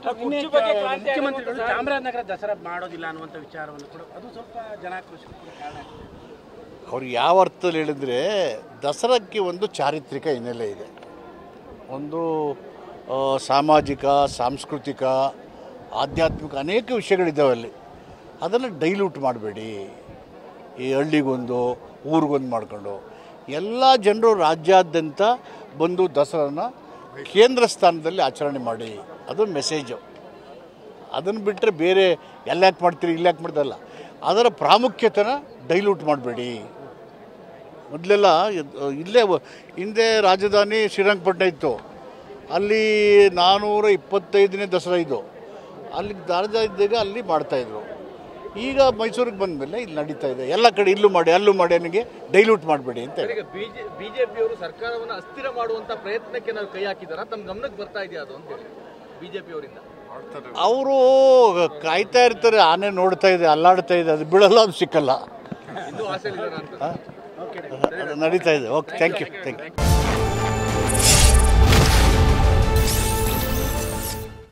ಮುಖ್ಯಮಂತ್ರಿಗಳು ಚಾಮರಾಜನಗರ ದಸರಾ ಮಾಡೋದಿಲ್ಲ ಅನ್ನುವಂಥ ವಿಚಾರವನ್ನು ಕೂಡ ಅದು ಸ್ವಲ್ಪ ಜನಾಕ್ರೋಶಕ್ಕೆ ಕಾರಣ. ಅವ್ರು ಯಾವ ಅರ್ಥದಲ್ಲಿ ಹೇಳಿದರೆ ದಸರಾಕ್ಕೆ ಒಂದು ಚಾರಿತ್ರಿಕ ಹಿನ್ನೆಲೆ ಇದೆ, ಒಂದು ಸಾಮಾಜಿಕ, ಸಾಂಸ್ಕೃತಿಕ, ಆಧ್ಯಾತ್ಮಿಕ ಅನೇಕ ವಿಷಯಗಳಿದ್ದಾವೆ ಅಲ್ಲಿ. ಅದನ್ನು ಡೈಲ್ಯೂಟ್ ಮಾಡಬೇಡಿ. ಈ ಹಳ್ಳಿಗೊಂದು ಊರಿಗೊಂದು ಮಾಡ್ಕೊಂಡು ಎಲ್ಲ ಜನರು ರಾಜ್ಯಾದ್ಯಂತ ಬಂದು ದಸರಾನ ಕೇಂದ್ರ ಸ್ಥಾನದಲ್ಲಿ ಆಚರಣೆ ಮಾಡಿ, ಅದು ಮೆಸೇಜು. ಅದನ್ನು ಬಿಟ್ಟರೆ ಬೇರೆ ಎಲ್ಲ್ಯಾಕೆ ಮಾಡ್ತೀರಿ ಇಲ್ಲಾಕೆ ಮಾಡ್ತಾರಲ್ಲ, ಅದರ ಪ್ರಾಮುಖ್ಯತೆನ ಡೈಲ್ಯೂಟ್ ಮಾಡಬೇಡಿ. ಮೊದಲೆಲ್ಲ ಇಲ್ಲೇ ಹಿಂದೆ ರಾಜಧಾನಿ ಶ್ರೀರಂಗಪಟ್ಟಣ ಇತ್ತು, ಅಲ್ಲಿ 425ನೇ ದಸರಾ ಇದು, ಅಲ್ಲಿ ದಸರಾ ಇದ್ದಾಗ ಅಲ್ಲಿ ಮಾಡ್ತಾಯಿದ್ರು. ಈಗ ಮೈಸೂರಿಗೆ ಬಂದ ಮೇಲೆ ಇಲ್ಲಿ ನಡೀತಾ ಇದೆ, ಎಲ್ಲ ಕಡೆ ಇಲ್ಲೂ ಮಾಡಿ ಅಲ್ಲೂ ಮಾಡಿ, ನನಗೆ ಡೈಲ್ಯೂಟ್ ಮಾಡಬೇಡಿ ಅಂತ. ಬಿಜೆಪಿಯವರು ಸರ್ಕಾರವನ್ನು ಅಸ್ಥಿರ ಮಾಡುವಂತ ಪ್ರಯತ್ನಕ್ಕೆ ನಾವು ಕೈ ಹಾಕಿದಾರ, ತಮ್ಮ ಗಮನಕ್ಕೆ ಬರ್ತಾ ಇದೆಯಾ ಅದು ಅಂತ ಹೇಳಿ ಬಿಜೆಪಿಯವರಿಂದ? ಅವರು ಕಾಯ್ತಾ ಇರ್ತಾರೆ, ಆನೆ ನೋಡ್ತಾ ಇದೆ, ಅಲ್ಲಾಡ್ತಾ ಇದೆ, ಅದು ಬೀಳಲ್ಲ, ಅದು ಸಿಕ್ಕಲ್ಲ, ಇನ್ನೂ ಆಸೆ ನಡೀತಾ ಇದೆ. Okay, thank you.